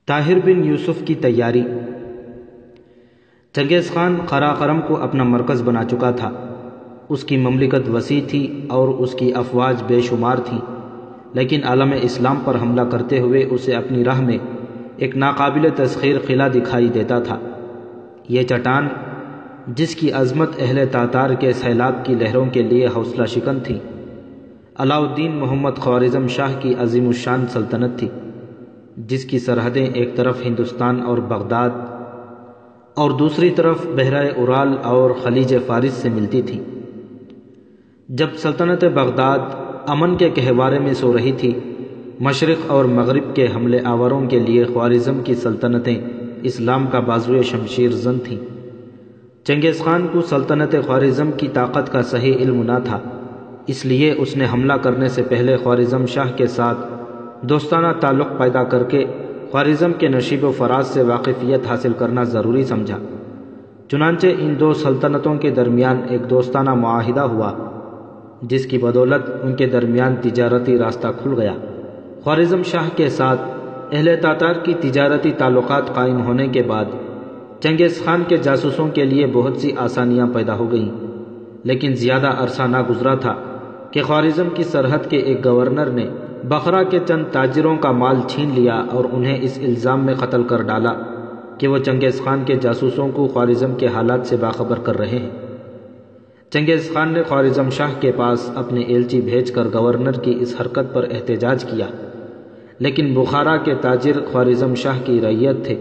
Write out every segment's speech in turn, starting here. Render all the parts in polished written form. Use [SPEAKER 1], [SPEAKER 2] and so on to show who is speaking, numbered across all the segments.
[SPEAKER 1] طاہر بن یوسف کی تیاری۔ چنگیز خان قراقرم کو اپنا مرکز بنا چکا تھا۔ اس کی مملکت وسیع تھی اور اس کی افواج بے شمار تھیں، لیکن عالم اسلام پر حملہ کرتے ہوئے اسے اپنی راہ میں ایک ناقابل تسخیر قلعہ دکھائی دیتا تھا۔ یہ چٹان، جس کی عظمت اہل تاتار کے سیلاب کی لہروں کے لیے حوصلہ شکن تھی، علاء الدین محمد خوارزم شاہ کی عظیم الشان سلطنت تھی، جس کی سرحدیں ایک طرف ہندوستان اور بغداد اور دوسری طرف بحیرہ ارال اور خلیج فارس سے ملتی تھی۔ جب سلطنت بغداد امن کے گہوارے میں سو رہی تھی، مشرق اور مغرب کے حملے آوروں کے لیے خوارزم کی سلطنتیں اسلام کا بازوئے شمشیر زن تھیں۔ چنگیز خان کو سلطنت خوارزم کی طاقت کا صحیح علم نہ تھا، اس لیے اس نے حملہ کرنے سے پہلے خوارزم شاہ کے ساتھ دوستانہ تعلق پیدا کر کے خوارزم کے نشیب و فراز سے واقفیت حاصل کرنا ضروری سمجھا۔ چنانچہ ان دو سلطنتوں کے درمیان ایک دوستانہ معاہدہ ہوا، جس کی بدولت ان کے درمیان تجارتی راستہ کھل گیا۔ خوارزم شاہ کے ساتھ اہل تاتار کی تجارتی تعلقات قائم ہونے کے بعد چنگیز خان کے جاسوسوں کے لیے بہت سی آسانیاں پیدا ہو گئیں، لیکن زیادہ عرصہ نہ گزرا تھا کہ خوارزم کی سرحد کے ایک گورنر نے بخرا کے چند تاجروں کا مال چھین لیا اور انہیں اس الزام میں قتل کر ڈالا کہ وہ چنگیز خان کے جاسوسوں کو خوارزم کے حالات سے باخبر کر رہے ہیں۔ چنگیز خان نے خوارزم شاہ کے پاس اپنے ایلچی بھیج کر گورنر کی اس حرکت پر احتجاج کیا، لیکن بخارا کے تاجر خوارزم شاہ کی رعیت تھے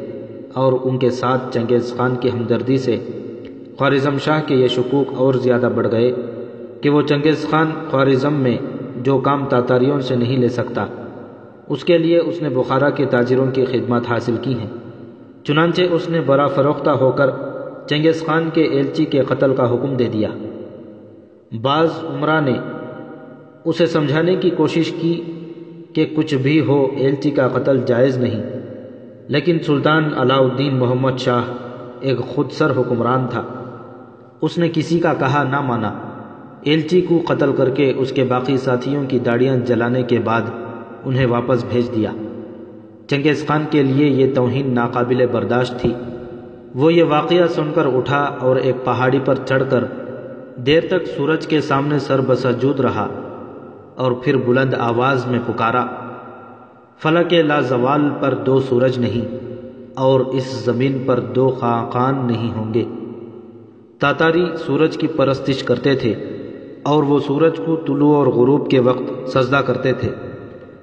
[SPEAKER 1] اور ان کے ساتھ چنگیز خان کی ہمدردی سے خوارزم شاہ کے یہ شکوک اور زیادہ بڑھ گئے کہ وہ چنگیز خان خوارزم میں جو کام تاتاریوں سے نہیں لے سکتا، اس کے لیے اس نے بخارا کے تاجروں کی خدمات حاصل کی ہیں۔ چنانچہ اس نے برا فروختہ ہو کر چنگیز خان کے ایلچی کے قتل کا حکم دے دیا۔ بعض عمرا نے اسے سمجھانے کی کوشش کی کہ کچھ بھی ہو، ایلچی کا قتل جائز نہیں، لیکن سلطان علاء الدین محمد شاہ ایک خود سر حکمران تھا۔ اس نے کسی کا کہا نہ مانا، ایلچی کو قتل کر کے اس کے باقی ساتھیوں کی داڑیاں جلانے کے بعد انہیں واپس بھیج دیا۔ چنگیز خان کے لیے یہ توہین ناقابل برداشت تھی۔ وہ یہ واقعہ سن کر اٹھا اور ایک پہاڑی پر چڑھ کر دیر تک سورج کے سامنے سر بسجود رہا اور پھر بلند آواز میں پکارا، فلک لازوال پر دو سورج نہیں اور اس زمین پر دو خاقان نہیں ہوں گے۔ تاتاری سورج کی پرستش کرتے تھے اور وہ سورج کو طلوع اور غروب کے وقت سجدہ کرتے تھے۔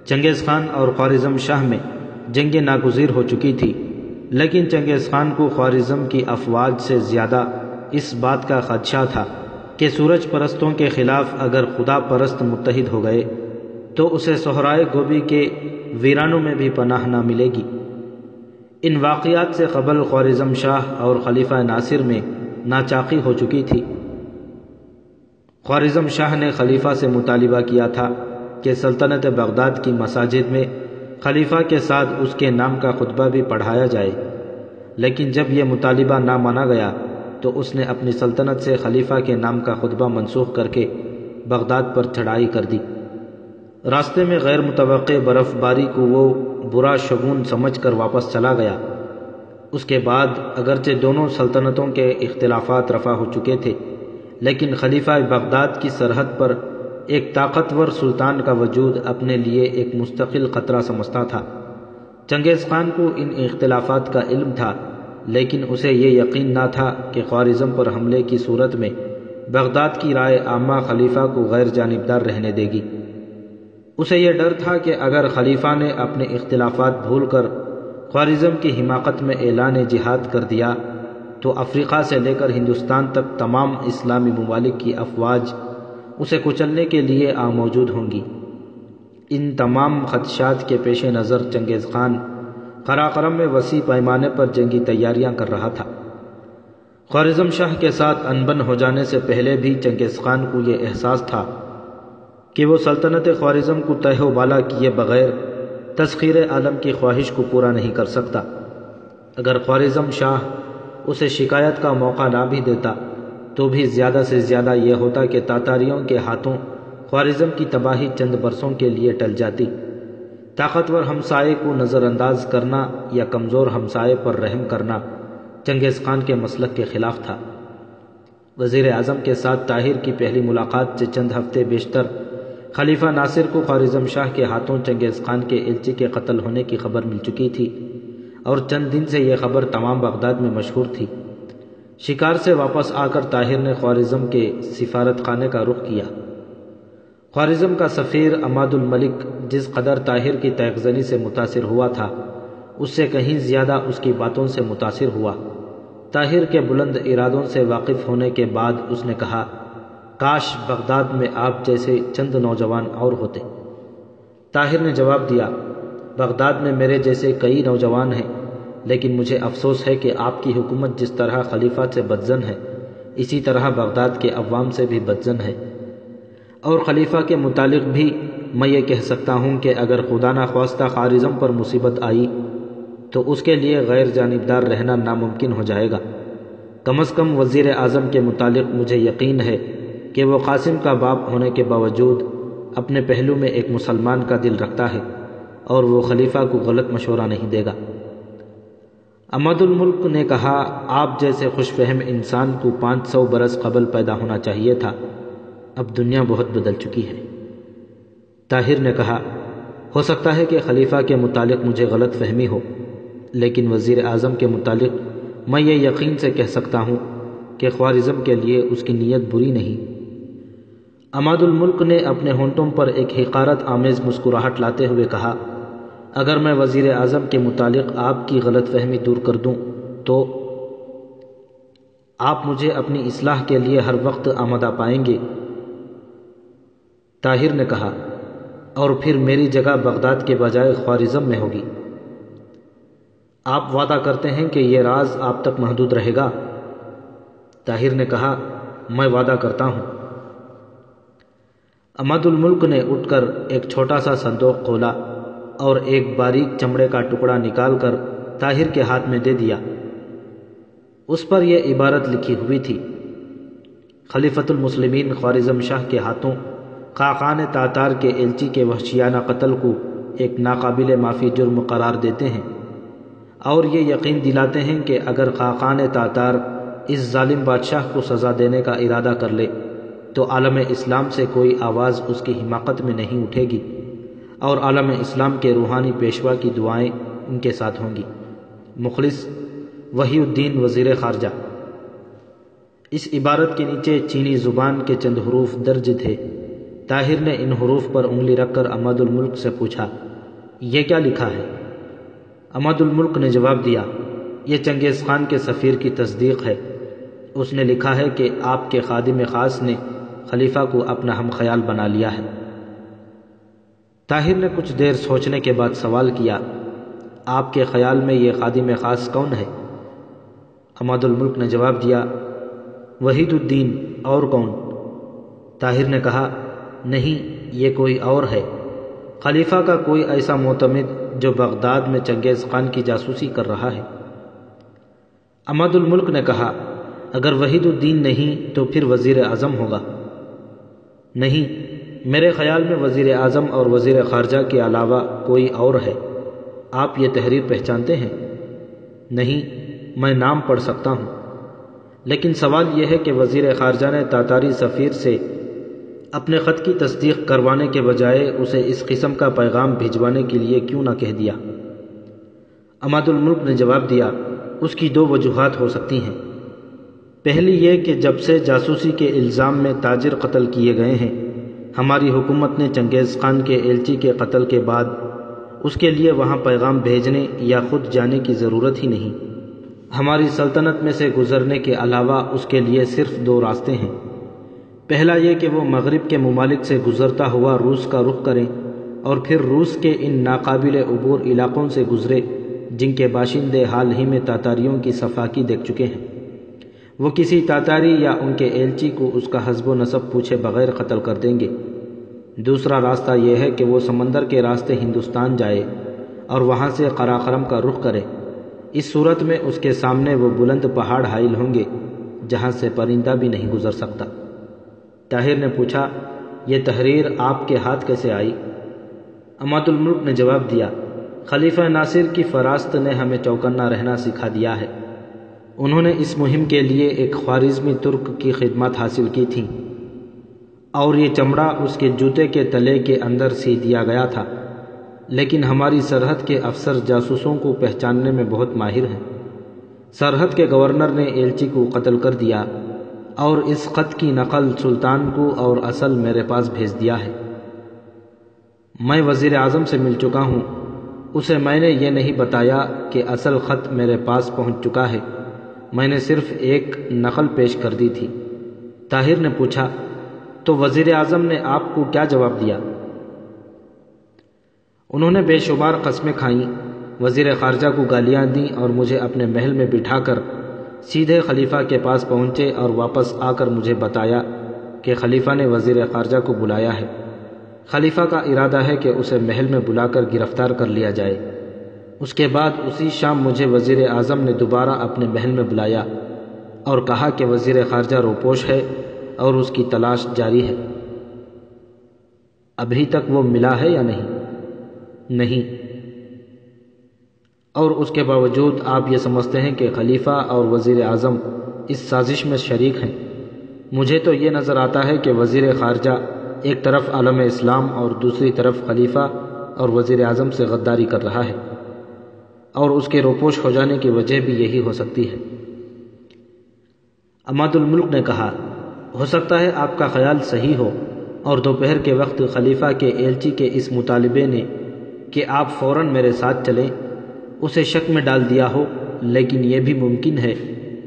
[SPEAKER 1] چنگیز خان اور خوارزم شاہ میں جنگ ناگزیر ہو چکی تھی، لیکن چنگیز خان کو خوارزم کی افواج سے زیادہ اس بات کا خدشہ تھا کہ سورج پرستوں کے خلاف اگر خدا پرست متحد ہو گئے تو اسے صحرائے گوبی کے ویرانوں میں بھی پناہ نہ ملے گی۔ ان واقعات سے قبل خوارزم شاہ اور خلیفہ ناصر میں ناچاقی ہو چکی تھی۔ خوارزم شاہ نے خلیفہ سے مطالبہ کیا تھا کہ سلطنت بغداد کی مساجد میں خلیفہ کے ساتھ اس کے نام کا خطبہ بھی پڑھایا جائے، لیکن جب یہ مطالبہ نہ مانا گیا تو اس نے اپنی سلطنت سے خلیفہ کے نام کا خطبہ منسوخ کر کے بغداد پر چڑھائی کر دی۔ راستے میں غیر متوقع برف باری کو وہ برا شگون سمجھ کر واپس چلا گیا۔ اس کے بعد اگرچہ دونوں سلطنتوں کے اختلافات رفع ہو چکے تھے، لیکن خلیفہ بغداد کی سرحد پر ایک طاقتور سلطان کا وجود اپنے لیے ایک مستقل خطرہ سمجھتا تھا۔ چنگیز خان کو ان اختلافات کا علم تھا، لیکن اسے یہ یقین نہ تھا کہ خوارزم پر حملے کی صورت میں بغداد کی رائے عامہ خلیفہ کو غیر جانبدار رہنے دے گی۔ اسے یہ ڈر تھا کہ اگر خلیفہ نے اپنے اختلافات بھول کر خوارزم کی حماقت میں اعلان جہاد کر دیا تو افریقہ سے لے کر ہندوستان تک تمام اسلامی ممالک کی افواج اسے کچلنے کے لیے موجود ہوں گی۔ ان تمام خدشات کے پیش نظر چنگیز خان قراقرم میں وسیع پیمانے پر جنگی تیاریاں کر رہا تھا۔ خوارزم شاہ کے ساتھ انبن ہو جانے سے پہلے بھی چنگیز خان کو یہ احساس تھا کہ وہ سلطنت خوارزم کو تہ و بالا کیے بغیر تسخیر عالم کی خواہش کو پورا نہیں کر سکتا۔ اگر خوارزم شاہ اسے شکایت کا موقع نہ بھی دیتا تو بھی زیادہ سے زیادہ یہ ہوتا کہ تاتاریوں کے ہاتھوں خوارزم کی تباہی چند برسوں کے لیے ٹل جاتی۔ طاقتور ہمسائے کو نظر انداز کرنا یا کمزور ہمسائے پر رحم کرنا چنگیز خان کے مسلک کے خلاف تھا۔ وزیر اعظم کے ساتھ طاہر کی پہلی ملاقات سے چند ہفتے بیشتر خلیفہ ناصر کو خوارزم شاہ کے ہاتھوں چنگیز خان کے ایلچی کے قتل ہونے کی خبر مل چکی تھی، اور چند دن سے یہ خبر تمام بغداد میں مشہور تھی۔ شکار سے واپس آ کر طاہر نے خوارزم کے سفارت خانے کا رخ کیا۔ خوارزم کا سفیر عماد الملک جس قدر طاہر کی تیغزنی سے متاثر ہوا تھا، اس سے کہیں زیادہ اس کی باتوں سے متاثر ہوا۔ طاہر کے بلند ارادوں سے واقف ہونے کے بعد اس نے کہا، کاش بغداد میں آپ جیسے چند نوجوان اور ہوتے۔ طاہر نے جواب دیا، بغداد میں میرے جیسے کئی نوجوان ہیں، لیکن مجھے افسوس ہے کہ آپ کی حکومت جس طرح خلیفہ سے بدظن ہے، اسی طرح بغداد کے عوام سے بھی بدظن ہے۔ اور خلیفہ کے متعلق بھی میں یہ کہہ سکتا ہوں کہ اگر خدا نخواستہ خوارزم پر مصیبت آئی تو اس کے لیے غیر جانبدار رہنا ناممکن ہو جائے گا۔ کم از کم وزیر اعظم کے متعلق مجھے یقین ہے کہ وہ قاسم کا باپ ہونے کے باوجود اپنے پہلو میں ایک مسلمان کا دل رکھتا ہے، اور وہ خلیفہ کو غلط مشورہ نہیں دے گا۔ عماد الملک نے کہا، آپ جیسے خوش فہم انسان کو 500 برس قبل پیدا ہونا چاہیے تھا، اب دنیا بہت بدل چکی ہے۔ طاہر نے کہا، ہو سکتا ہے کہ خلیفہ کے متعلق مجھے غلط فہمی ہو، لیکن وزیر اعظم کے متعلق میں یہ یقین سے کہہ سکتا ہوں کہ خوارزم کے لیے اس کی نیت بری نہیں۔ عماد الملک نے اپنے ہونٹوں پر ایک حقارت آمیز مسکراہٹ لاتے ہوئے کہا، اگر میں وزیر اعظم کے متعلق آپ کی غلط فہمی دور کر دوں تو آپ مجھے اپنی اصلاح کے لیے ہر وقت آمادہ پائیں گے۔ طاہر نے کہا، اور پھر میری جگہ بغداد کے بجائے خوارزم میں ہوگی۔ آپ وعدہ کرتے ہیں کہ یہ راز آپ تک محدود رہے گا؟ طاہر نے کہا، میں وعدہ کرتا ہوں۔ عماد الملک نے اٹھ کر ایک چھوٹا سا صندوق کھولا اور ایک باریک چمڑے کا ٹکڑا نکال کر طاہر کے ہاتھ میں دے دیا۔ اس پر یہ عبارت لکھی ہوئی تھی، خلیفۃ المسلمین خوارزم شاہ کے ہاتھوں خاقان تاتار کے ایلچی کے وحشیانہ قتل کو ایک ناقابل معافی جرم قرار دیتے ہیں، اور یہ یقین دلاتے ہیں کہ اگر خاقان تاتار اس ظالم بادشاہ کو سزا دینے کا ارادہ کر لے تو عالم اسلام سے کوئی آواز اس کی حماقت میں نہیں اٹھے گی، اور عالم اسلام کے روحانی پیشوا کی دعائیں ان کے ساتھ ہوں گی۔ مخلص وحی الدین وزیر خارجہ۔ اس عبارت کے نیچے چینی زبان کے چند حروف درج تھے۔ طاہر نے ان حروف پر انگلی رکھ کر عماد الملک سے پوچھا، یہ کیا لکھا ہے؟ عماد الملک نے جواب دیا، یہ چنگیز خان کے سفیر کی تصدیق ہے۔ اس نے لکھا ہے کہ آپ کے خادم خاص نے خلیفہ کو اپنا ہم خیال بنا لیا ہے۔ طاہر نے کچھ دیر سوچنے کے بعد سوال کیا، آپ کے خیال میں یہ خادم خاص کون ہے؟ عماد الملک نے جواب دیا، وحید الدین، اور کون؟ طاہر نے کہا، نہیں، یہ کوئی اور ہے، خلیفہ کا کوئی ایسا معتمد جو بغداد میں چنگیز خان کی جاسوسی کر رہا ہے۔ عماد الملک نے کہا، اگر وحید الدین نہیں تو پھر وزیر اعظم ہوگا۔ نہیں، میرے خیال میں وزیر اعظم اور وزیر خارجہ کے علاوہ کوئی اور ہے۔ آپ یہ تحریر پہچانتے ہیں؟ نہیں، میں نام پڑھ سکتا ہوں، لیکن سوال یہ ہے کہ وزیر خارجہ نے تاتاری سفیر سے اپنے خط کی تصدیق کروانے کے بجائے اسے اس قسم کا پیغام بھجوانے کے لیے کیوں نہ کہہ دیا؟ عماد الملک نے جواب دیا، اس کی دو وجوہات ہو سکتی ہیں۔ پہلی یہ کہ جب سے جاسوسی کے الزام میں تاجر قتل کیے گئے ہیں، ہماری حکومت نے چنگیز خان کے ایلچی کے قتل کے بعد اس کے لیے وہاں پیغام بھیجنے یا خود جانے کی ضرورت ہی نہیں۔ ہماری سلطنت میں سے گزرنے کے علاوہ اس کے لیے صرف دو راستے ہیں۔ پہلا یہ کہ وہ مغرب کے ممالک سے گزرتا ہوا روس کا رخ کریں اور پھر روس کے ان ناقابل عبور علاقوں سے گزرے جن کے باشندے حال ہی میں تاتاریوں کی صفاکی دیکھ چکے ہیں۔ وہ کسی تاتاری یا ان کے ایلچی کو اس کا حسب و نسب پوچھے بغیر قتل کر دیں گے۔ دوسرا راستہ یہ ہے کہ وہ سمندر کے راستے ہندوستان جائے اور وہاں سے قراقرم کا رخ کرے۔ اس صورت میں اس کے سامنے وہ بلند پہاڑ حائل ہوں گے جہاں سے پرندہ بھی نہیں گزر سکتا۔ طاہر نے پوچھا، یہ تحریر آپ کے ہاتھ کیسے آئی؟ اماد الملک نے جواب دیا، خلیفہ ناصر کی فراست نے ہمیں چوکنا رہنا سکھا دیا ہے۔ انہوں نے اس مہم کے لیے ایک خوارزمی ترک کی خدمات حاصل کی تھیں اور یہ چمڑا اس کے جوتے کے تلے کے اندر سی دیا گیا تھا، لیکن ہماری سرحد کے افسر جاسوسوں کو پہچاننے میں بہت ماہر ہیں۔ سرحد کے گورنر نے ایلچی کو قتل کر دیا اور اس خط کی نقل سلطان کو اور اصل میرے پاس بھیج دیا ہے۔ میں وزیر اعظم سے مل چکا ہوں، اسے میں نے یہ نہیں بتایا کہ اصل خط میرے پاس پہنچ چکا ہے، میں نے صرف ایک نقل پیش کر دی تھی۔ طاہر نے پوچھا، تو وزیر اعظم نے آپ کو کیا جواب دیا؟ انہوں نے بے شمار قسمیں کھائیں، وزیر خارجہ کو گالیاں دیں اور مجھے اپنے محل میں بٹھا کر سیدھے خلیفہ کے پاس پہنچے اور واپس آ کر مجھے بتایا کہ خلیفہ نے وزیر خارجہ کو بلایا ہے، خلیفہ کا ارادہ ہے کہ اسے محل میں بلا کر گرفتار کر لیا جائے۔ اس کے بعد اسی شام مجھے وزیر اعظم نے دوبارہ اپنے محل میں بلایا اور کہا کہ وزیر خارجہ روپوش ہے اور اس کی تلاش جاری ہے۔ ابھی تک وہ ملا ہے یا نہیں؟ اور اس کے باوجود آپ یہ سمجھتے ہیں کہ خلیفہ اور وزیر اعظم اس سازش میں شریک ہیں؟ مجھے تو یہ نظر آتا ہے کہ وزیر خارجہ ایک طرف عالم اسلام اور دوسری طرف خلیفہ اور وزیر اعظم سے غداری کر رہا ہے، اور اس کے روپوش ہو جانے کی وجہ بھی یہی ہو سکتی ہے۔ اماد الملک نے کہا، ہو سکتا ہے آپ کا خیال صحیح ہو، اور دوپہر کے وقت خلیفہ کے ایلچی کے اس مطالبے نے کہ آپ فوراً میرے ساتھ چلیں اسے شک میں ڈال دیا ہو، لیکن یہ بھی ممکن ہے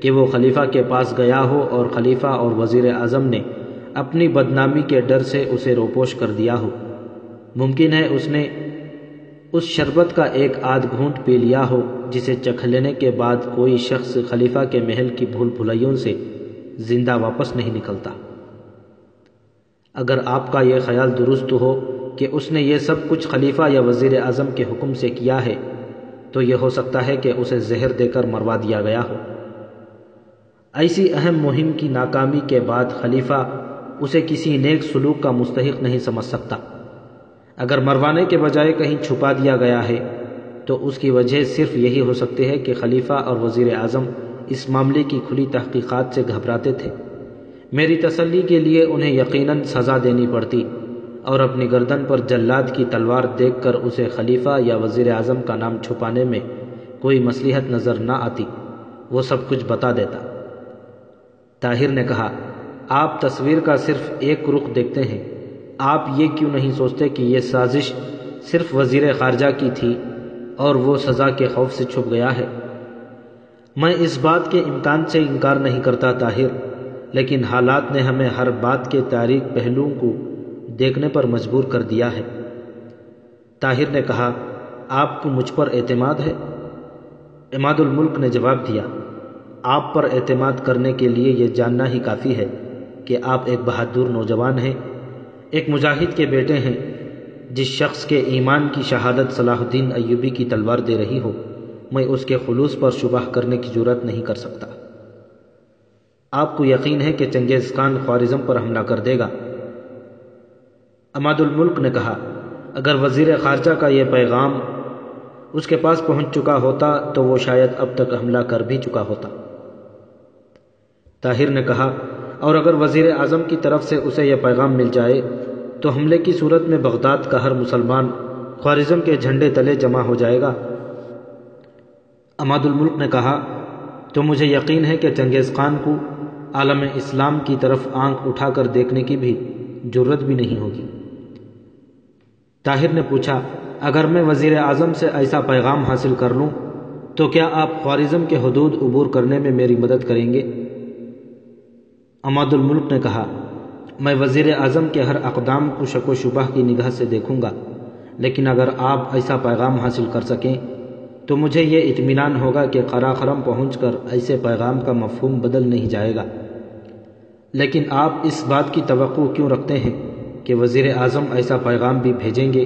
[SPEAKER 1] کہ وہ خلیفہ کے پاس گیا ہو اور خلیفہ اور وزیر اعظم نے اپنی بدنامی کے ڈر سے اسے روپوش کر دیا ہو۔ ممکن ہے اس نے اس شربت کا ایک آدھ گھونٹ پی لیا ہو جسے چکھ لینے کے بعد کوئی شخص خلیفہ کے محل کی بھول بھلائیوں سے زندہ واپس نہیں نکلتا۔ اگر آپ کا یہ خیال درست ہو کہ اس نے یہ سب کچھ خلیفہ یا وزیر اعظم کے حکم سے کیا ہے، تو یہ ہو سکتا ہے کہ اسے زہر دے کر مروا دیا گیا ہو۔ ایسی اہم مہم کی ناکامی کے بعد خلیفہ اسے کسی نیک سلوک کا مستحق نہیں سمجھ سکتا۔ اگر مروانے کے بجائے کہیں چھپا دیا گیا ہے تو اس کی وجہ صرف یہی ہو سکتی ہے کہ خلیفہ اور وزیر اعظم اس معاملے کی کھلی تحقیقات سے گھبراتے تھے۔ میری تسلی کے لیے انہیں یقیناً سزا دینی پڑتی اور اپنی گردن پر جلاد کی تلوار دیکھ کر اسے خلیفہ یا وزیر اعظم کا نام چھپانے میں کوئی مصلحت نظر نہ آتی، وہ سب کچھ بتا دیتا۔ طاہر نے کہا، آپ تصویر کا صرف ایک رخ دیکھتے ہیں، آپ یہ کیوں نہیں سوچتے کہ یہ سازش صرف وزیر خارجہ کی تھی اور وہ سزا کے خوف سے چھپ گیا ہے؟ میں اس بات کے امکان سے انکار نہیں کرتا طاہر، لیکن حالات نے ہمیں ہر بات کے تاریک پہلوؤں کو دیکھنے پر مجبور کر دیا ہے۔ طاہر نے کہا، آپ کو مجھ پر اعتماد ہے؟ اماد الملک نے جواب دیا، آپ پر اعتماد کرنے کے لیے یہ جاننا ہی کافی ہے کہ آپ ایک بہادر نوجوان ہیں، ایک مجاہد کے بیٹے ہیں۔ جس شخص کے ایمان کی شہادت صلاح الدین ایوبی کی تلوار دے رہی ہو، میں اس کے خلوص پر شبہ کرنے کی جرات نہیں کر سکتا۔ آپ کو یقین ہے کہ چنگیز خان خوارزم پر حملہ کر دے گا؟ اماد الملک نے کہا، اگر وزیر خارجہ کا یہ پیغام اس کے پاس پہنچ چکا ہوتا تو وہ شاید اب تک حملہ کر بھی چکا ہوتا۔ طاہر نے کہا، اور اگر وزیر اعظم کی طرف سے اسے یہ پیغام مل جائے تو حملے کی صورت میں بغداد کا ہر مسلمان خوارزم کے جھنڈے تلے جمع ہو جائے گا۔ اماد الملک نے کہا، تو مجھے یقین ہے کہ چنگیز خان کو عالم اسلام کی طرف آنکھ اٹھا کر دیکھنے کی بھی جرت بھی نہیں ہوگی۔ طاہر نے پوچھا، اگر میں وزیر اعظم سے ایسا پیغام حاصل کر لوں تو کیا آپ خوارزم کے حدود عبور کرنے میں میری مدد کریں گے؟ اماد الملک نے کہا، میں وزیر اعظم کے ہر اقدام کو شک و شبہ کی نگاہ سے دیکھوں گا، لیکن اگر آپ ایسا پیغام حاصل کر سکیں تو مجھے یہ اطمینان ہوگا کہ قراقرم پہنچ کر ایسے پیغام کا مفہوم بدل نہیں جائے گا۔ لیکن آپ اس بات کی توقع کیوں رکھتے ہیں کہ وزیر اعظم ایسا پیغام بھی بھیجیں گے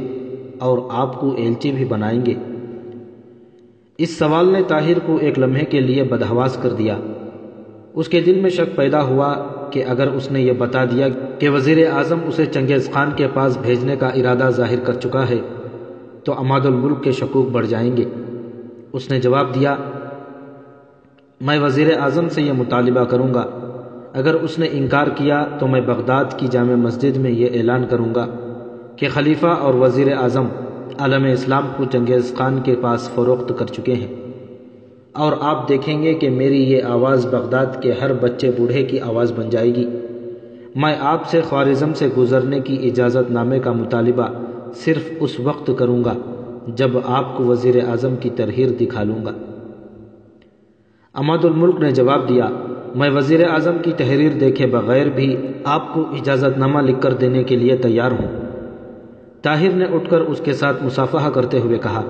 [SPEAKER 1] اور آپ کو ایلچی بھی بنائیں گے؟ اس سوال نے طاہر کو ایک لمحے کے لیے بدحواس کر دیا۔ اس کے دل میں شک پیدا ہوا کہ اگر اس نے یہ بتا دیا کہ وزیر اعظم اسے چنگیز خان کے پاس بھیجنے کا ارادہ ظاہر کر چکا ہے تو عماد الملک کے شکوک بڑھ جائیں گے۔ اس نے جواب دیا، میں وزیر اعظم سے یہ مطالبہ کروں گا، اگر اس نے انکار کیا تو میں بغداد کی جامع مسجد میں یہ اعلان کروں گا کہ خلیفہ اور وزیر اعظم عالم اسلام کو چنگیز خان کے پاس فروخت کر چکے ہیں، اور آپ دیکھیں گے کہ میری یہ آواز بغداد کے ہر بچے بوڑھے کی آواز بن جائے گی۔ میں آپ سے خوارزم سے گزرنے کی اجازت نامے کا مطالبہ صرف اس وقت کروں گا جب آپ کو وزیر اعظم کی تحریر دکھا لوں گا۔ عماد الملک نے جواب دیا، میں وزیر اعظم کی تحریر دیکھے بغیر بھی آپ کو اجازت نامہ لکھ کر دینے کے لیے تیار ہوں۔ طاہر نے اٹھ کر اس کے ساتھ مصافحہ کرتے ہوئے کہا،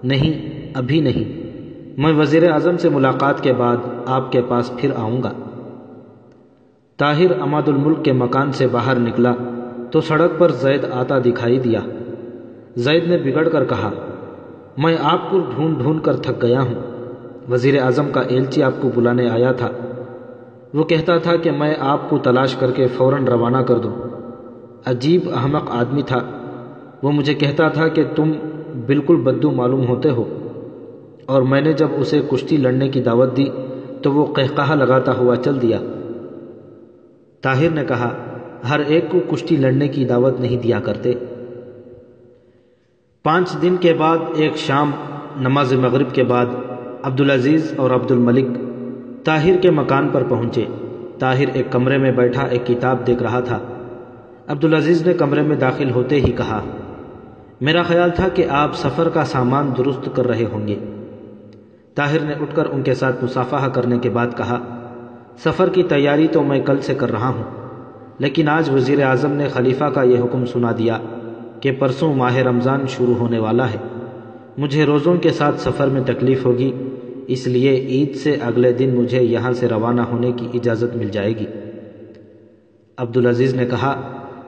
[SPEAKER 1] نہیں، ابھی نہیں، میں وزیر اعظم سے ملاقات کے بعد آپ کے پاس پھر آؤں گا۔ طاہر عماد الملک کے مکان سے باہر نکلا تو سڑک پر زید آتا دکھائی دیا۔ زید نے بگڑ کر کہا، میں آپ کو ڈھونڈ ڈھونڈ کر تھک گیا ہوں، وزیر اعظم کا ایلچی آپ کو بلانے آیا تھا، وہ کہتا تھا کہ میں آپ کو تلاش کر کے فوراً روانہ کر دوں۔ عجیب احمق آدمی تھا، وہ مجھے کہتا تھا کہ تم بالکل بدو معلوم ہوتے ہو، اور میں نے جب اسے کشتی لڑنے کی دعوت دی تو وہ قہقہہ لگاتا ہوا چل دیا۔ طاہر نے کہا، ہر ایک کو کشتی لڑنے کی دعوت نہیں دیا کرتے۔ 5 دن کے بعد ایک شام نماز مغرب کے بعد عبدالعزیز اور عبدالملک طاہر کے مکان پر پہنچے۔ طاہر ایک کمرے میں بیٹھا ایک کتاب دیکھ رہا تھا۔ عبدالعزیز نے کمرے میں داخل ہوتے ہی کہا، میرا خیال تھا کہ آپ سفر کا سامان درست کر رہے ہوں گے۔ طاہر نے اٹھ کر ان کے ساتھ مصافحہ کرنے کے بعد کہا، سفر کی تیاری تو میں کل سے کر رہا ہوں، لیکن آج وزیر اعظم نے خلیفہ کا یہ حکم سنا دیا کہ پرسوں ماہ رمضان شروع ہونے والا ہے، مجھے روزوں کے ساتھ سفر میں تکلیف ہوگی، اس لیے عید سے اگلے دن مجھے یہاں سے روانہ ہونے کی اجازت مل جائے گی۔ عبدالعزیز نے کہا،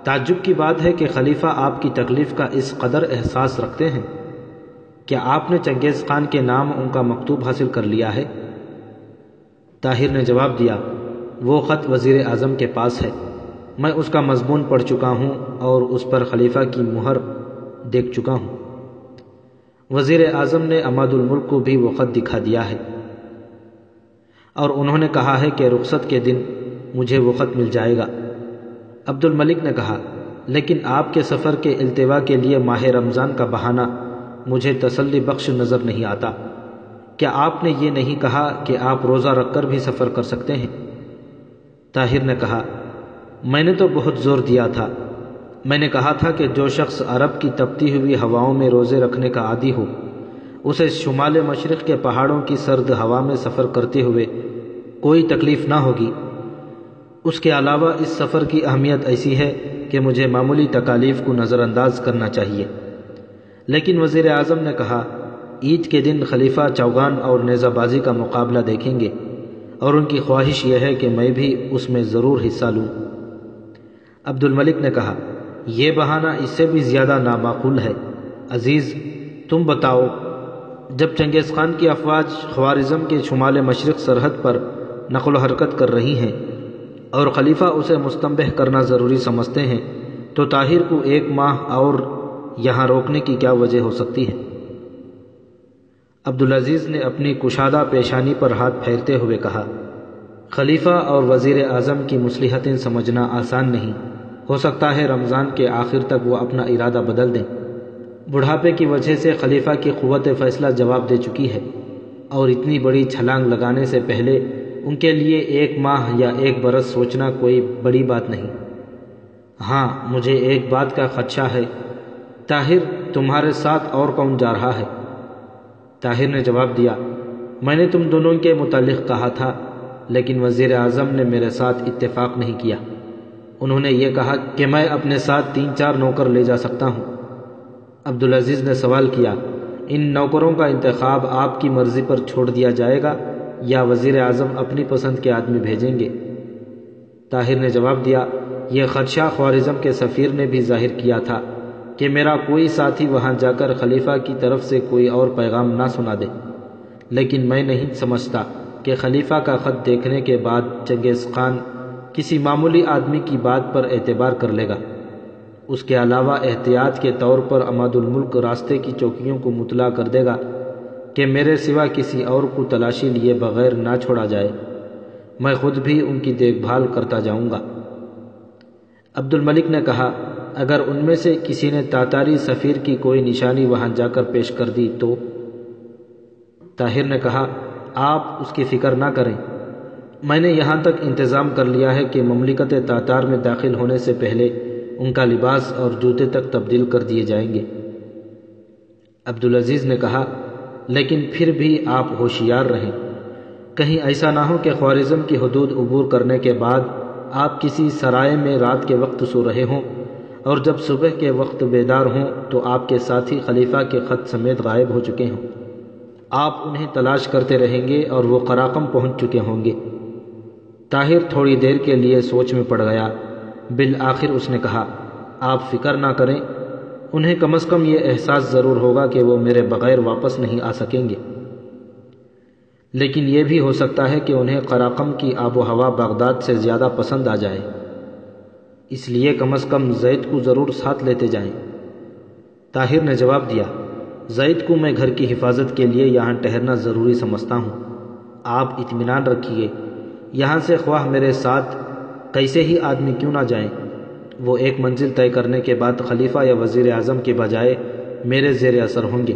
[SPEAKER 1] تعجب کی بات ہے کہ خلیفہ آپ کی تکلیف کا اس قدر احساس رکھتے ہیں، کیا آپ نے چنگیز خان کے نام ان کا مکتوب حاصل کر لیا ہے؟ طاہر نے جواب دیا، وہ خط وزیر اعظم کے پاس ہے، میں اس کا مضمون پڑھ چکا ہوں اور اس پر خلیفہ کی مہر دیکھ چکا ہوں۔ وزیر اعظم نے عماد الملک کو بھی وہ خط دکھا دیا ہے، اور انہوں نے کہا ہے کہ رخصت کے دن مجھے وہ خط مل جائے گا۔ عبدالملک نے کہا، لیکن آپ کے سفر کے التوا کے لیے ماہ رمضان کا بہانہ مجھے تسلی بخش نظر نہیں آتا، کیا آپ نے یہ نہیں کہا کہ آپ روزہ رکھ کر بھی سفر کر سکتے ہیں؟ طاہر نے کہا، میں نے تو بہت زور دیا تھا، میں نے کہا تھا کہ جو شخص عرب کی تپتی ہوئی ہواؤں میں روزے رکھنے کا عادی ہو، اسے شمال مشرق کے پہاڑوں کی سرد ہوا میں سفر کرتے ہوئے کوئی تکلیف نہ ہوگی۔ اس کے علاوہ اس سفر کی اہمیت ایسی ہے کہ مجھے معمولی تکالیف کو نظر انداز کرنا چاہیے۔ لیکن وزیر اعظم نے کہا، عید کے دن خلیفہ چوگان اور نیزہ بازی کا مقابلہ دیکھیں گے، اور ان کی خواہش یہ ہے کہ میں بھی اس میں ضرور حصہ لوں۔ عبدالملک نے کہا، یہ بہانہ اس سے بھی زیادہ نامعقول ہے۔ عزیز، تم بتاؤ، جب چنگیز خان کی افواج خوارزم کے شمال مشرق سرحد پر نقل و حرکت کر رہی ہیں اور خلیفہ اسے مستنبہ کرنا ضروری سمجھتے ہیں، تو طاہر کو 1 ماہ اور یہاں روکنے کی کیا وجہ ہو سکتی ہے؟ عبدالعزیز نے اپنی کشادہ پیشانی پر ہاتھ پھیرتے ہوئے کہا، خلیفہ اور وزیر اعظم کی مصلحتیں سمجھنا آسان نہیں، ہو سکتا ہے رمضان کے آخر تک وہ اپنا ارادہ بدل دیں۔ بڑھاپے کی وجہ سے خلیفہ کی قوت فیصلہ جواب دے چکی ہے، اور اتنی بڑی چھلانگ لگانے سے پہلے ان کے لیے 1 ماہ یا 1 برس سوچنا کوئی بڑی بات نہیں۔ ہاں، مجھے ایک بات کا خدشہ ہے، طاہر، تمہارے ساتھ اور کون جا رہا ہے؟ طاہر نے جواب دیا، میں نے تم دونوں کے متعلق کہا تھا، لیکن وزیر اعظم نے میرے ساتھ اتفاق نہیں کیا۔ انہوں نے یہ کہا کہ میں اپنے ساتھ 3-4 نوکر لے جا سکتا ہوں۔ عبدالعزیز نے سوال کیا، ان نوکروں کا انتخاب آپ کی مرضی پر چھوڑ دیا جائے گا یا وزیر اعظم اپنی پسند کے آدمی بھیجیں گے؟ طاہر نے جواب دیا، یہ خدشہ خوارزم کے سفیر نے بھی ظاہر کیا تھا کہ میرا کوئی ساتھی وہاں جا کر خلیفہ کی طرف سے کوئی اور پیغام نہ سنا دے، لیکن میں نہیں سمجھتا کہ خلیفہ کا خط دیکھنے کے بعد چنگیز خان کسی معمولی آدمی کی بات پر اعتبار کر لے گا۔ اس کے علاوہ احتیاط کے طور پر عماد الملک راستے کی چوکیوں کو مطلع کر دے گا کہ میرے سوا کسی اور کو تلاشی لیے بغیر نہ چھوڑا جائے، میں خود بھی ان کی دیکھ بھال کرتا جاؤں گا۔ عبد الملک نے کہا، اگر ان میں سے کسی نے تاتاری سفیر کی کوئی نشانی وہاں جا کر پیش کر دی تو؟ طاہر نے کہا، آپ اس کی فکر نہ کریں، میں نے یہاں تک انتظام کر لیا ہے کہ مملکت تاتار میں داخل ہونے سے پہلے ان کا لباس اور جوتے تک تبدیل کر دیے جائیں گے۔ عبدالعزیز نے کہا، لیکن پھر بھی آپ ہوشیار رہیں، کہیں ایسا نہ ہو کہ خوارزم کی حدود عبور کرنے کے بعد آپ کسی سرائے میں رات کے وقت سو رہے ہوں اور جب صبح کے وقت بیدار ہوں تو آپ کے ساتھی خلیفہ کے خط سمیت غائب ہو چکے ہوں۔ آپ انہیں تلاش کرتے رہیں گے اور وہ قراقم پہنچ چکے ہوں گے۔ طاہر تھوڑی دیر کے لیے سوچ میں پڑ گیا، بالآخر اس نے کہا، آپ فکر نہ کریں، انہیں کم از کم یہ احساس ضرور ہوگا کہ وہ میرے بغیر واپس نہیں آ سکیں گے، لیکن یہ بھی ہو سکتا ہے کہ انہیں قراقم کی آب و ہوا بغداد سے زیادہ پسند آ جائے، اس لیے کم از کم زید کو ضرور ساتھ لیتے جائیں۔ طاہر نے جواب دیا، زید کو میں گھر کی حفاظت کے لیے یہاں ٹھہرنا ضروری سمجھتا ہوں، آپ اطمینان رکھیے، یہاں سے خواہ میرے ساتھ کیسے ہی آدمی کیوں نہ جائیں، وہ ایک منزل طے کرنے کے بعد خلیفہ یا وزیر اعظم کے بجائے میرے زیر اثر ہوں گے۔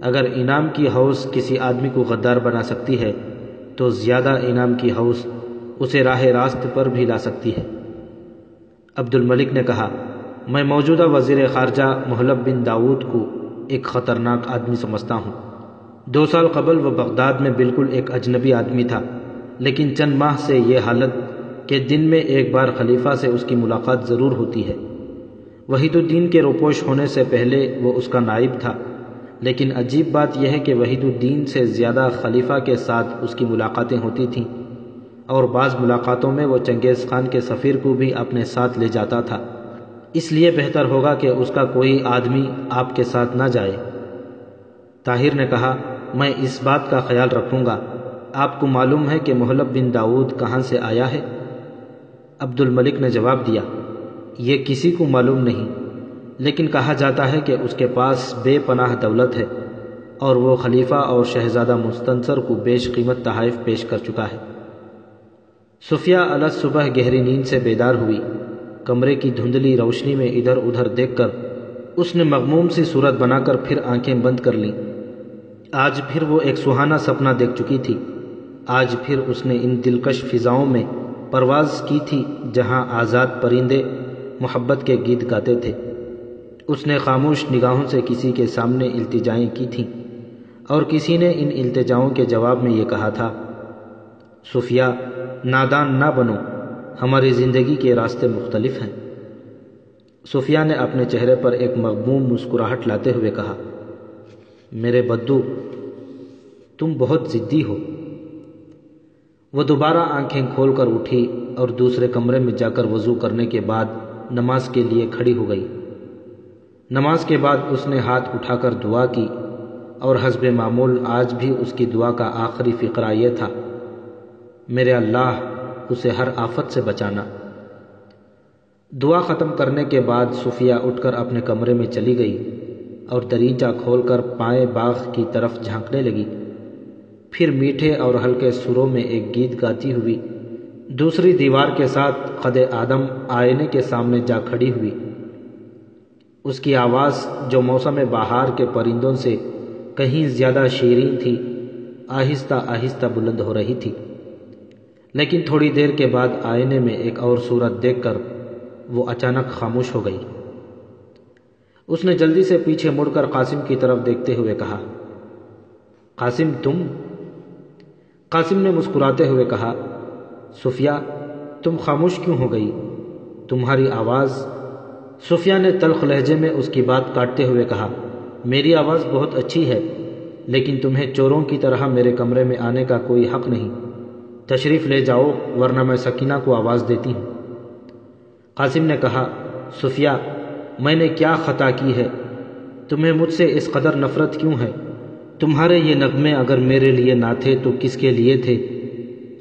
[SPEAKER 1] اگر انعام کی حوث کسی آدمی کو غدار بنا سکتی ہے تو زیادہ انعام کی حوث اسے راہ راست پر بھی لا سکتی ہے۔ عبد الملک نے کہا، میں موجودہ وزیر خارجہ محلب بن داؤد کو ایک خطرناک آدمی سمجھتا ہوں۔ 2 سال قبل وہ بغداد میں بالکل ایک اجنبی آدمی تھا، لیکن چند ماہ سے یہ حالت کہ دن میں ایک بار خلیفہ سے اس کی ملاقات ضرور ہوتی ہے۔ وحید الدین کے روپوش ہونے سے پہلے وہ اس کا نائب تھا، لیکن عجیب بات یہ ہے کہ وحید الدین سے زیادہ خلیفہ کے ساتھ اس کی ملاقاتیں ہوتی تھیں، اور بعض ملاقاتوں میں وہ چنگیز خان کے سفیر کو بھی اپنے ساتھ لے جاتا تھا، اس لیے بہتر ہوگا کہ اس کا کوئی آدمی آپ کے ساتھ نہ جائے۔ طاہر نے کہا، میں اس بات کا خیال رکھوں گا، آپ کو معلوم ہے کہ محلب بن داؤد کہاں سے آیا ہے؟ عبد الملک نے جواب دیا، یہ کسی کو معلوم نہیں، لیکن کہا جاتا ہے کہ اس کے پاس بے پناہ دولت ہے اور وہ خلیفہ اور شہزادہ مستنصر کو بیش قیمت تحائف پیش کر چکا ہے۔ صفیہ علیہ صبح گہری نیند سے بیدار ہوئی، کمرے کی دھندلی روشنی میں ادھر ادھر دیکھ کر اس نے مغموم سی صورت بنا کر پھر آنکھیں بند کر لیں۔ آج پھر وہ ایک سہانا سپنا دیکھ چکی تھی، آج پھر اس نے ان دلکش فضاؤں میں پرواز کی تھی جہاں آزاد پرندے محبت کے گیت گاتے تھے۔ اس نے خاموش نگاہوں سے کسی کے سامنے التجائیں کی تھیں، اور کسی نے ان التجاؤں کے جواب میں یہ کہا تھا، صفیہ نادان نہ بنو، ہماری زندگی کے راستے مختلف ہیں۔ صفیہ نے اپنے چہرے پر ایک مغموم مسکراہٹ لاتے ہوئے کہا، میرے بدو، تم بہت ضدی ہو۔ وہ دوبارہ آنکھیں کھول کر اٹھی اور دوسرے کمرے میں جا کر وضو کرنے کے بعد نماز کے لیے کھڑی ہو گئی۔ نماز کے بعد اس نے ہاتھ اٹھا کر دعا کی، اور حسب معمول آج بھی اس کی دعا کا آخری فقرہ یہ تھا، میرے اللہ اسے ہر آفت سے بچانا۔ دعا ختم کرنے کے بعد صفیہ اٹھ کر اپنے کمرے میں چلی گئی اور دریچہ کھول کر پائیں باغ کی طرف جھانکنے لگی، پھر میٹھے اور ہلکے سروں میں ایک گیت گاتی ہوئی دوسری دیوار کے ساتھ قد آدم آئینے کے سامنے جا کھڑی ہوئی۔ اس کی آواز جو موسم بہار کے پرندوں سے کہیں زیادہ شیریں تھی، آہستہ آہستہ بلند ہو رہی تھی، لیکن تھوڑی دیر کے بعد آئینے میں ایک اور صورت دیکھ کر وہ اچانک خاموش ہو گئی۔ اس نے جلدی سے پیچھے مڑ کر قاسم کی طرف دیکھتے ہوئے کہا، قاسم تم؟ قاسم نے مسکراتے ہوئے کہا، صفیہ تم خاموش کیوں ہو گئی؟ تمہاری آواز… صفیہ نے تلخ لہجے میں اس کی بات کاٹتے ہوئے کہا، میری آواز بہت اچھی ہے، لیکن تمہیں چوروں کی طرح میرے کمرے میں آنے کا کوئی حق نہیں، تشریف لے جاؤ ورنہ میں سکینہ کو آواز دیتی ہوں۔ قاسم نے کہا، صفیہ میں نے کیا خطا کی ہے؟ تمہیں مجھ سے اس قدر نفرت کیوں ہے؟ تمہارے یہ نغمے اگر میرے لیے نہ تھے تو کس کے لیے تھے؟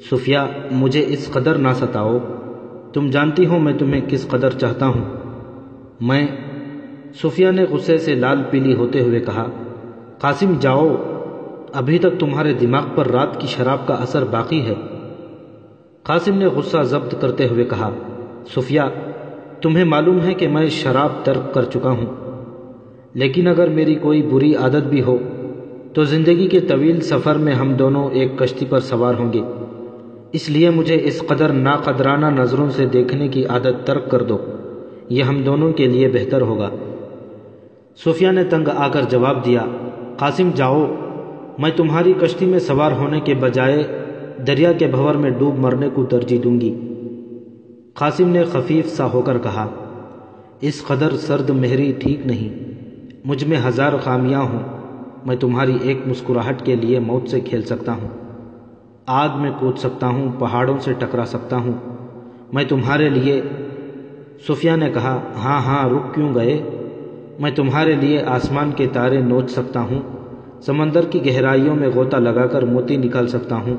[SPEAKER 1] صفیہ مجھے اس قدر نہ ستاؤ، تم جانتی ہو میں تمہیں کس قدر چاہتا ہوں۔ میں صوفیہ نے غصے سے لال پیلی ہوتے ہوئے کہا، قاسم جاؤ، ابھی تک تمہارے دماغ پر رات کی شراب کا اثر باقی ہے۔ قاسم نے غصہ ضبط کرتے ہوئے کہا، صوفیہ تمہیں معلوم ہے کہ میں شراب ترک کر چکا ہوں، لیکن اگر میری کوئی بری عادت بھی ہو تو زندگی کے طویل سفر میں ہم دونوں ایک کشتی پر سوار ہوں گے، اس لیے مجھے اس قدر ناقدرانہ نظروں سے دیکھنے کی عادت ترک کر دو، یہ ہم دونوں کے لیے بہتر ہوگا۔ صوفیہ نے تنگ آ کر جواب دیا، قاسم جاؤ، میں تمہاری کشتی میں سوار ہونے کے بجائے دریا کے بھنور میں ڈوب مرنے کو ترجیح دوں گی۔ قاسم نے خفیف سا ہو کر کہا، اس قدر سرد مہری ٹھیک نہیں، مجھ میں ہزار خامیاں ہوں، میں تمہاری ایک مسکراہٹ کے لیے موت سے کھیل سکتا ہوں، آگ میں کود سکتا ہوں، پہاڑوں سے ٹکرا سکتا ہوں، میں تمہارے لیے… صوفیہ نے کہا، ہاں ہاں رک کیوں گئے، میں تمہارے لیے آسمان کے تارے نوچ سکتا ہوں، سمندر کی گہرائیوں میں غوطہ لگا کر موتی نکال سکتا ہوں،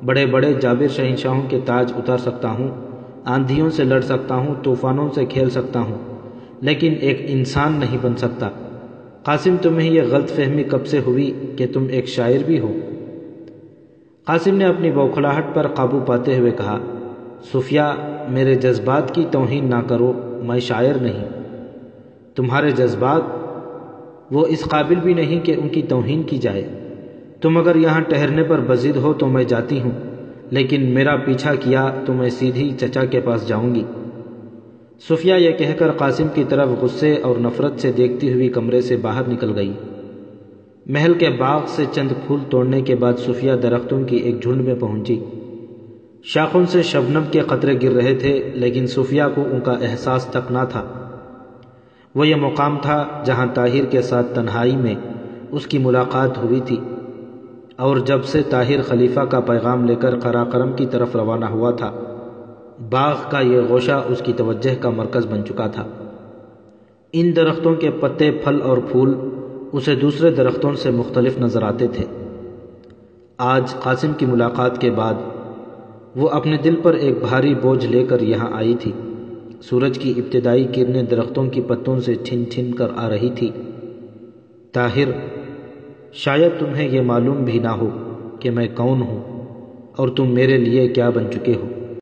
[SPEAKER 1] بڑے بڑے جابر شہنشاہوں کے تاج اتار سکتا ہوں، آندھیوں سے لڑ سکتا ہوں، طوفانوں سے کھیل سکتا ہوں، لیکن ایک انسان نہیں بن سکتا۔ قاسم تمہیں یہ غلط فہمی کب سے ہوئی کہ تم ایک شاعر بھی ہو؟ قاسم نے اپنی بوکھلاہٹ پر قابو پاتے ہوئے کہا، صوفیہ میرے جذبات کی توہین نہ کرو، میں شاعر نہیں۔ تمہارے جذبات وہ اس قابل بھی نہیں کہ ان کی توہین کی جائے۔ تم اگر یہاں ٹھہرنے پر بضد ہو تو میں جاتی ہوں، لیکن میرا پیچھا کیا تو میں سیدھی چچا کے پاس جاؤں گی۔ صوفیہ یہ کہہ کر قاسم کی طرف غصے اور نفرت سے دیکھتی ہوئی کمرے سے باہر نکل گئی۔ محل کے باغ سے چند پھول توڑنے کے بعد صوفیہ درختوں کی ایک جھنڈ میں پہنچی۔ شاخوں سے شبنم کے قطرے گر رہے تھے، لیکن صوفیہ کو ان کا احساس تک نہ تھا۔ وہ یہ مقام تھا جہاں طاہر کے ساتھ تنہائی میں اس کی ملاقات ہوئی تھی، اور جب سے طاہر خلیفہ کا پیغام لے کر قراقرم کی طرف روانہ ہوا تھا، باغ کا یہ گوشہ اس کی توجہ کا مرکز بن چکا تھا۔ ان درختوں کے پتے، پھل اور پھول اسے دوسرے درختوں سے مختلف نظر آتے تھے۔ آج قاسم کی ملاقات کے بعد وہ اپنے دل پر ایک بھاری بوجھ لے کر یہاں آئی تھی۔ سورج کی ابتدائی کرنیں درختوں کی پتوں سے چھن چھن کر آ رہی تھی۔ طاہر، شاید تمہیں یہ معلوم بھی نہ ہو کہ میں کون ہوں اور تم میرے لیے کیا بن چکے ہو۔